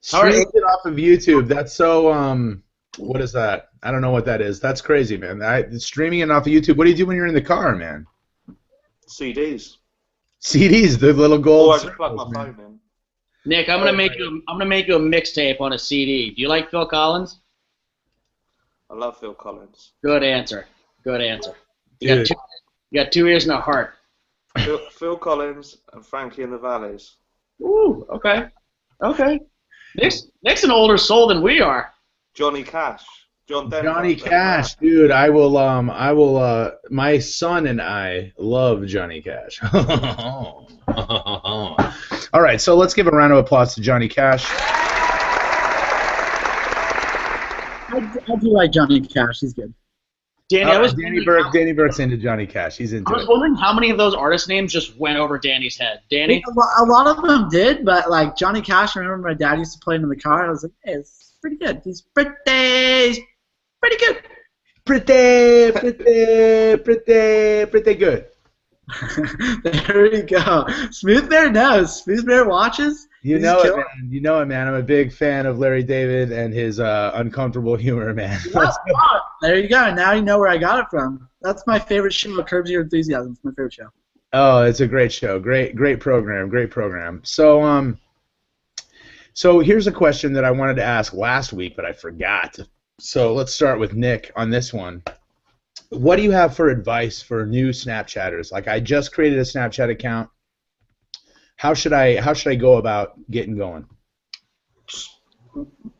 Stream it off of YouTube. That's so what is that? I don't know what that is. That's crazy, man. Streaming it off of YouTube. What do you do when you're in the car, man? CDs. CDs, the little gold. Or I just plug my phone in. Nick, I'm gonna make you a mixtape on a CD. Do you like Phil Collins? I love Phil Collins. Good answer. You got two ears and a heart. Phil Collins and Frankie and the Valleys. Ooh, okay. Nick's an older soul than we are. Johnny Cash. Johnny Cash, dude. I will. My son and I love Johnny Cash. All right, so let's give a round of applause to Johnny Cash. I do like Johnny Cash. He's good. Danny Burke's into Johnny Cash. He's into it. I was wondering how many of those artist names just went over Danny's head. Danny? A lot of them did, but like Johnny Cash, I remember my dad used to play him in the car. I was like, hey, it's pretty good. He's pretty good. Pretty good. There we go. Smooth Bear knows. Smooth Bear watches. You know it, man. I'm a big fan of Larry David and his uncomfortable humor, man. There you go. Now you know where I got it from. That's my favorite show, Curb Your Enthusiasm. It's my favorite show. Oh, it's a great show. Great program. So here's a question that I wanted to ask last week, but I forgot. So let's start with Nick on this one. What do you have for advice for new Snapchatters? Like, I just created a Snapchat account. How should I go about getting going?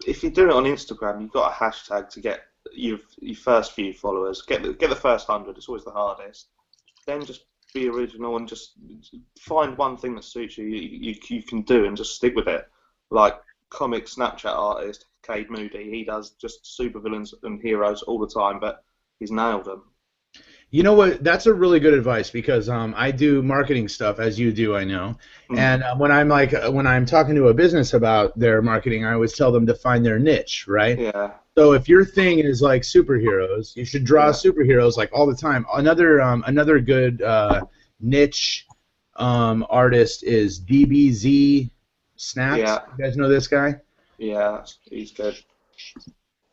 If you do it on Instagram, you've got a hashtag to get your first few followers. Get the first 100. It's always the hardest. Then just be original and just find one thing that suits you. You can do and just stick with it. Like comic Snapchat artist Cade Moody, he does just supervillains and heroes all the time, but he's nailed them. You know what? That's a really good advice because I do marketing stuff, as you do, I know. And when I'm talking to a business about their marketing, I always tell them to find their niche, right? Yeah. So if your thing is like superheroes, you should draw superheroes like all the time. Another good niche artist is DBZ Snaps. Yeah. You guys know this guy? Yeah, he's good.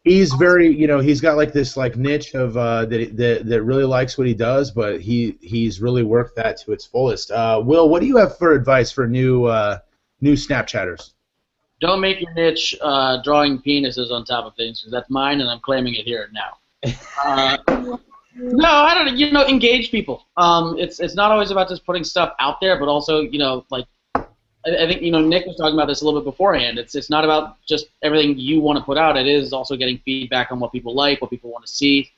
He's very, he's got like this like niche of that really likes what he does, but he's really worked that to its fullest. Will, what do you have for advice for new Snapchatters? Don't make your niche drawing penises on top of things, because that's mine, and I'm claiming it here now. No, I don't. Engage people. It's not always about just putting stuff out there, but also, like I think Nick was talking about this a little bit beforehand. It's not about just everything you want to put out. It is also getting feedback on what people like, what people want to see.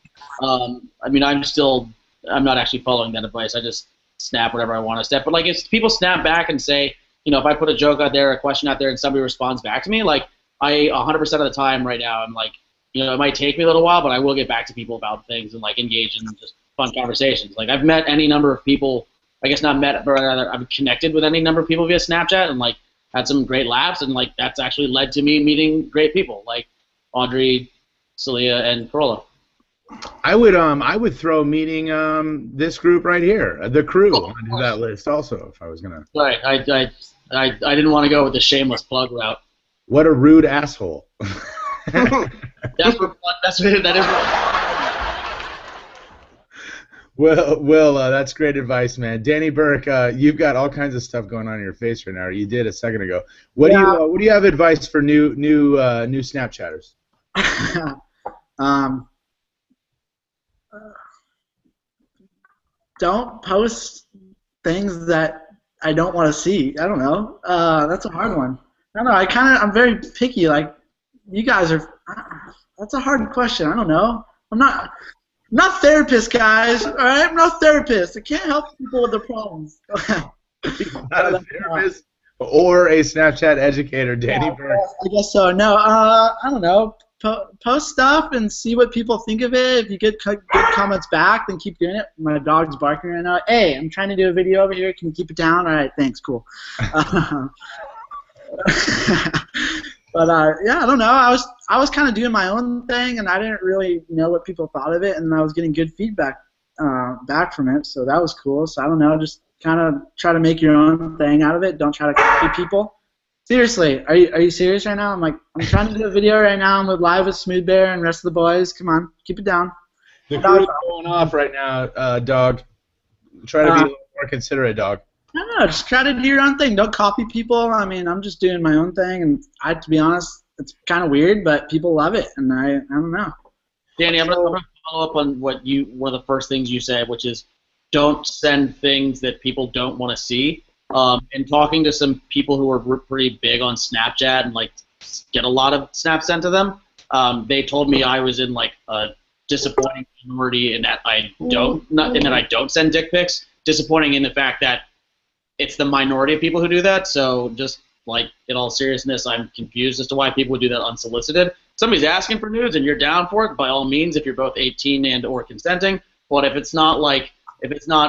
I'm not actually following that advice. I just snap whatever I want to snap. But like, if people snap back and say, if I put a joke out there, a question out there, and somebody responds back to me, like, I 100% of the time right now, I'm like, it might take me a little while, but I will get back to people about things and like engage in just fun conversations. Like, I've met any number of people. I guess not met, but rather I've connected with any number of people via Snapchat and like had some great laughs, and like that's actually led to me meeting great people like Audrey, Celia, and Corolla. I would throw meeting this group right here, the crew, onto that list also if I was gonna. Right, I didn't want to go with the shameless plug route. What a rude asshole. That is. Well, that's great advice, man. Danny Burke, you've got all kinds of stuff going on in your face right now. Or you did a second ago. What do you have advice for new Snapchatters? Don't post things that I don't want to see. I don't know. That's a hard one. I don't know. I'm very picky. Like, you guys are. That's a hard question. I don't know. I'm not a therapist, guys. All right, I'm not a therapist. I can't help people with their problems. Not a therapist or a Snapchat educator, Danny Burke. I guess so. No, I don't know. Post stuff and see what people think of it. If you get good comments back, then keep doing it. My dog's barking right now. Hey, I'm trying to do a video over here. Can you keep it down? All right, thanks. Cool. But yeah, I don't know. I was kind of doing my own thing, and I didn't really know what people thought of it, and I was getting good feedback back from it, so that was cool. So I don't know, just kind of try to make your own thing out of it. Don't try to copy people. Seriously, are you serious right now? I'm trying to do a video right now. I'm live with Smooth Bear and the rest of the boys. Come on, keep it down. The crew's going off right now, dog. Try to be a little more considerate, dog. No, just try to do your own thing. Don't copy people. I mean, I'm just doing my own thing, and to be honest, it's kind of weird, but people love it, and I don't know. Danny, I'm gonna follow up on one of the first things you said, which is don't send things that people don't want to see. And talking to some people who are pretty big on Snapchat and like get a lot of snaps sent to them, they told me I was in like a disappointing minority in that I don't send dick pics. Disappointing in the fact that it's the minority of people who do that. So just like in all seriousness, I'm confused as to why people would do that unsolicited. Somebody's asking for nudes and you're down for it, by all means, if you're both 18 and or consenting. But if it's not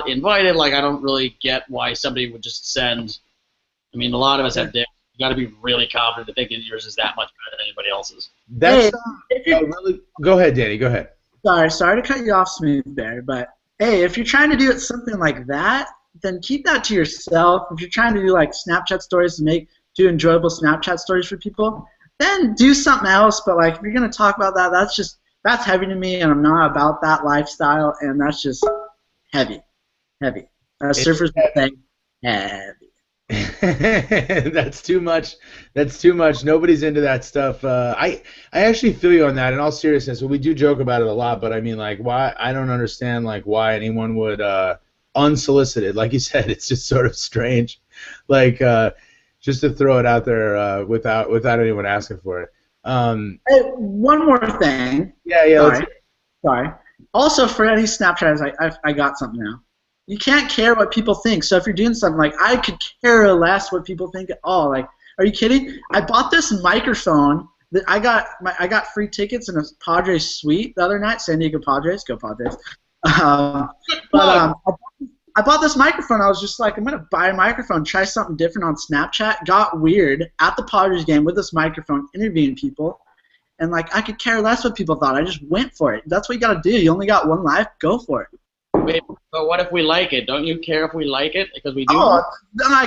invited, like I don't really get why somebody would just send. I mean, a lot of us have dicks. You got to be really confident to think that yours is that much better than anybody else's. That's really. Go ahead, Danny. Go ahead. Sorry to cut you off, Smooth Bear, but hey, if you're trying to do something like that, then keep that to yourself. If you're trying to do like Snapchat stories and do enjoyable Snapchat stories for people, then do something else. But like, if you're gonna talk about that, that's heavy to me, and I'm not about that lifestyle, and that's just heavy. Surfers say heavy. That's too much. Nobody's into that stuff. I actually feel you on that. In all seriousness, we do joke about it a lot, but I mean, like, why? I don't understand like why anyone would unsolicited, like you said, it's just sort of strange, like just to throw it out there without anyone asking for it. Hey, one more thing. Yeah. Sorry. Also, for any Snapchatters, I got something now. You can't care what people think. So if you're doing something like, I could care less what people think at all. Like, are you kidding? I bought this microphone that I got free tickets in a Padres suite the other night. San Diego Padres, go Padres. I bought this microphone. I was just like, I'm going to buy a microphone, try something different on Snapchat. Got weird at the Padres game with this microphone, interviewing people. And, like, I could care less what people thought. I just went for it. That's what you got to do. You only got one life. Go for it. Wait, but what if we like it? Don't you care if we like it? Because we do. Oh, then I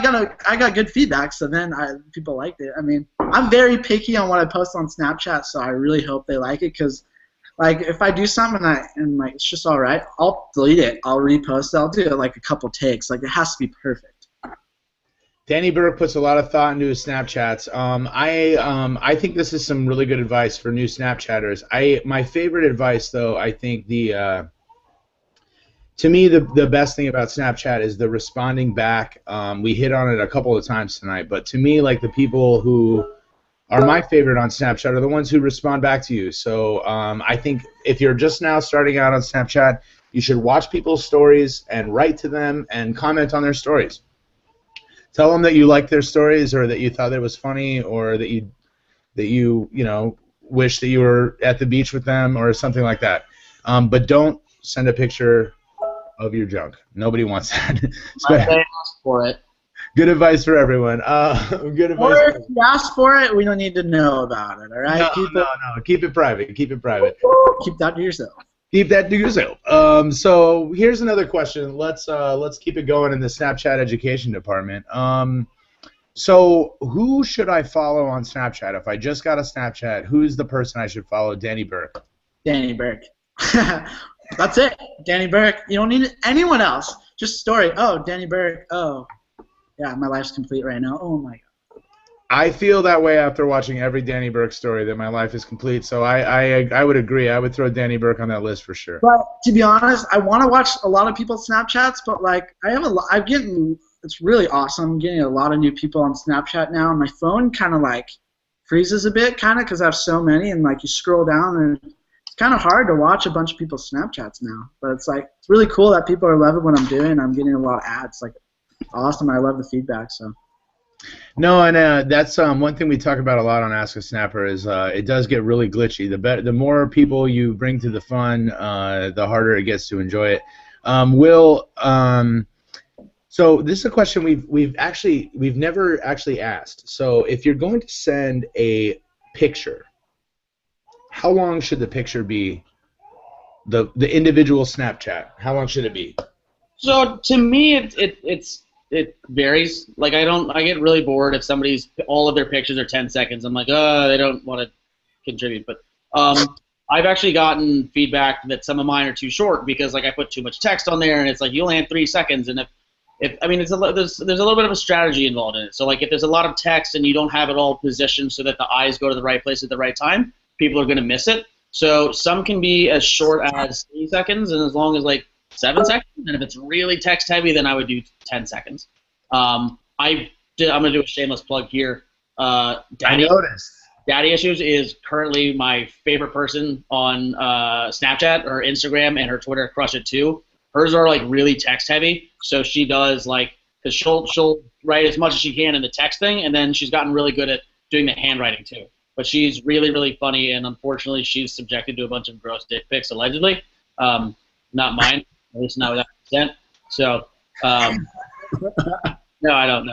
got good feedback, so then people liked it. I mean, I'm very picky on what I post on Snapchat, so I really hope they like it, because like if I do something and like it's just all right, I'll delete it, I'll repost it, I'll do it like a couple takes. Like it has to be perfect. Danny Burke puts a lot of thought into his Snapchats. I think this is some really good advice for new Snapchatters. My favorite advice, though, I think to me the best thing about Snapchat is the responding back. We hit on it a couple of times tonight, but to me, like the people who are my favorite on Snapchat are the ones who respond back to you. So I think if you're just now starting out on Snapchat, you should watch people's stories and write to them and comment on their stories. Tell them that you like their stories, or that you thought it was funny, or that you wish that you were at the beach with them, or something like that. But don't send a picture of your junk. Nobody wants that. They ask for it. Good advice for everyone. Good advice. Or if you ask for it, we don't need to know about it. All right? No. Keep it private. Keep it private. Keep that to yourself. Keep that to yourself. So here's another question. Let's keep it going in the Snapchat education department. So who should I follow on Snapchat? If I just got a Snapchat, who's the person I should follow? Danny Burke. Danny Burke. That's it. Danny Burke. You don't need anyone else. Just story. Oh, Danny Burke. Oh, yeah, my life's complete right now. Oh my God. I feel that way after watching every Danny Burke story, that my life is complete. So I would agree. I would throw Danny Burke on that list for sure. But to be honest, I want to watch a lot of people's Snapchats, but like it's really awesome. I'm getting a lot of new people on Snapchat now, and my phone kind of like freezes a bit, kind of, because I have so many, and like you scroll down, and it's kind of hard to watch a bunch of people's Snapchats now. But it's like it's really cool that people are loving what I'm doing. I'm getting a lot of ads. Like awesome. I love the feedback. So. No, and that's one thing we talk about a lot on Ask a Snapper is it does get really glitchy. The more people you bring to the fun, the harder it gets to enjoy it. So this is a question we've never actually asked. So if you're going to send a picture, how long should the picture be? The individual Snapchat, how long should it be? So to me, it varies. Like I get really bored if all of their pictures are 10 seconds. I'm like, they don't want to contribute. But I've actually gotten feedback that some of mine are too short because like I put too much text on there, and it's like you only had 3 seconds. And there's a little bit of a strategy involved in it. So like if there's a lot of text and you don't have it all positioned so that the eyes go to the right place at the right time, people are going to miss it. So some can be as short as 3 seconds, and as long as like 7 seconds, and if it's really text heavy, then I would do 10 seconds. I'm gonna do a shameless plug here. I noticed. Daddy Issues is currently my favorite person on Snapchat. Her Instagram and her Twitter crush it too. Hers are like really text heavy, so she does like because she'll write as much as she can in the text thing, and then she's gotten really good at doing the handwriting too. But she's really, really funny, and unfortunately, she's subjected to a bunch of gross dick pics allegedly. Not mine. At least not without consent. So, no, I don't.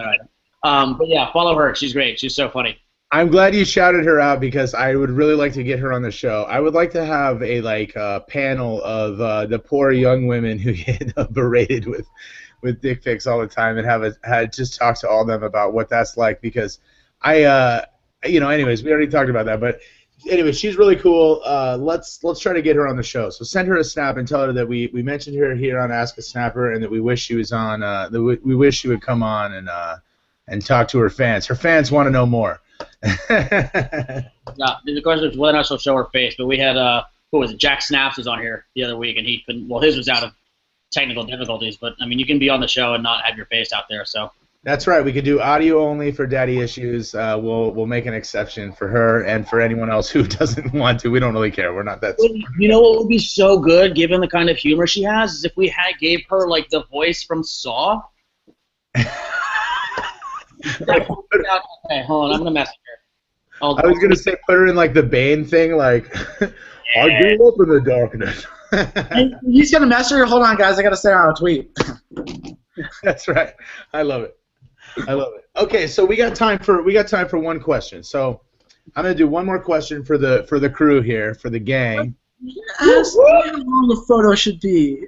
But yeah, follow her. She's great. She's so funny. I'm glad you shouted her out because I would really like to get her on the show. I would like to have a panel of the poor young women who get berated with dick pics all the time, and have just talk to all of them about what that's like, because anyways, we already talked about that, but. Anyway, she's really cool. Let's try to get her on the show. So send her a snap and tell her that we mentioned her here on Ask a Snapper, and that we wish she was on. We wish she would come on and talk to her fans. Her fans want to know more. Yeah, the question is whether or not she'll show her face. But we had who was it? Jack Snaps was on here the other week, and he couldn't. Well, his was out of technical difficulties. But I mean, you can be on the show and not have your face out there. So. That's right. We could do audio only for Daddy Issues. We'll make an exception for her and for anyone else who doesn't want to. We don't really care. We're not that. You know what would be so good, given the kind of humor she has, is if we gave her like the voice from Saw. Okay, hold on. I'm gonna message her. I was gonna say put her in like the Bane thing, like I grew up in the darkness. He's gonna mess her. Hold on, guys. I gotta send out a tweet. That's right. I love it. Okay, so we got time for one question. So I'm gonna do one more question for the crew here, for the gang. Ask how long the photo should be.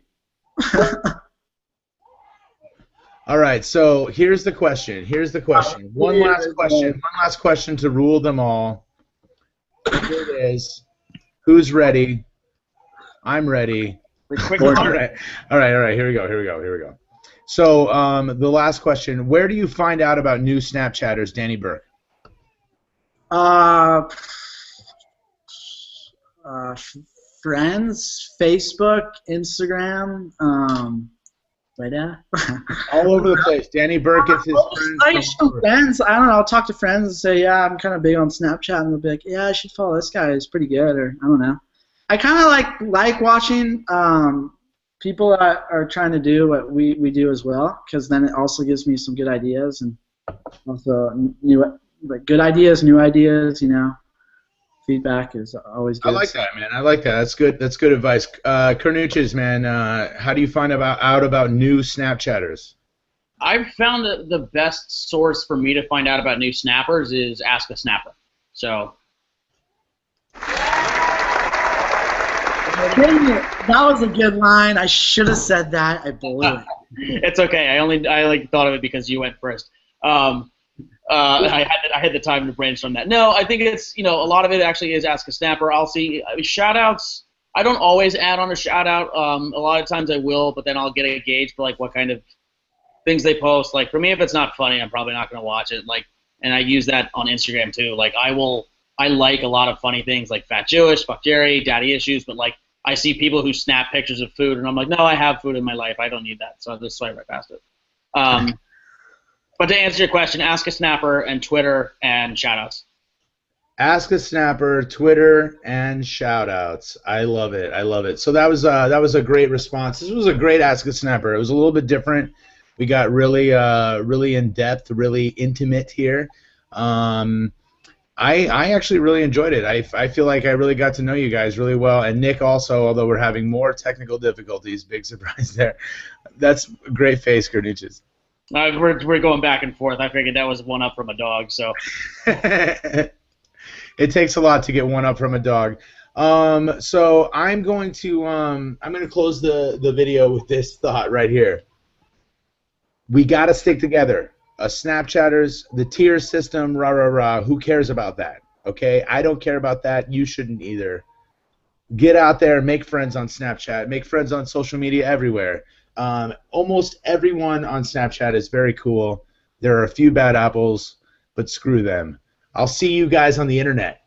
All right, so here's the question. Here's the question. One last question. One last question to rule them all. Here it is. Who's ready? I'm ready. All right. All right. Here we go. So the last question. Where do you find out about new Snapchatters, Danny Burke? Friends, Facebook, Instagram, right now. All over the place. Danny Burke gets his friends. I don't know. I'll talk to friends and say, yeah, I'm kind of big on Snapchat, and they'll be like, yeah, I should follow this guy. He's pretty good, or I don't know. I kind of like watching people that are trying to do what we do as well, because then it also gives me some good ideas and also good ideas, new ideas. Feedback is always good. I like that, man. I like that. That's good. That's good advice. Carnuches, man. How do you find out about new Snapchatters? I've found that the best source for me to find out about new snappers is Ask a Snapper. So. That was a good line. I should have said that. I blew it. It's okay. I thought of it because you went first. I had the time to brainstorm that. No, I think it's a lot of it actually is Ask a Snapper. I'll see shout outs. I don't always add on a shout out. A lot of times I will, but then I'll get a gauge for what kind of things they post. Like for me, if it's not funny, I'm probably not going to watch it. And I use that on Instagram too. I like a lot of funny things like Fat Jewish, Fuck Jerry, Daddy Issues, but I see people who snap pictures of food, and I'm like, no, I have food in my life. I don't need that. So I just swipe right past it. But to answer your question, Ask a Snapper and Twitter and shoutouts. Ask a Snapper, Twitter, and shoutouts. I love it. I love it. So that was a great response. This was a great Ask a Snapper. It was a little bit different. We got really in depth, really intimate here. I actually really enjoyed it. I feel like I really got to know you guys really well, and Nick also, although we're having more technical difficulties. Big surprise there. That's a great face, Carnuches. We're going back and forth. I figured that was one up from a dog. So it takes a lot to get one up from a dog. So I'm going to close the video with this thought right here. We got to stick together. Snapchatters, the tier system, rah, rah, rah. Who cares about that? Okay? I don't care about that. You shouldn't either. Get out there, make friends on Snapchat, make friends on social media everywhere. Almost everyone on Snapchat is very cool. There are a few bad apples, but screw them. I'll see you guys on the internet.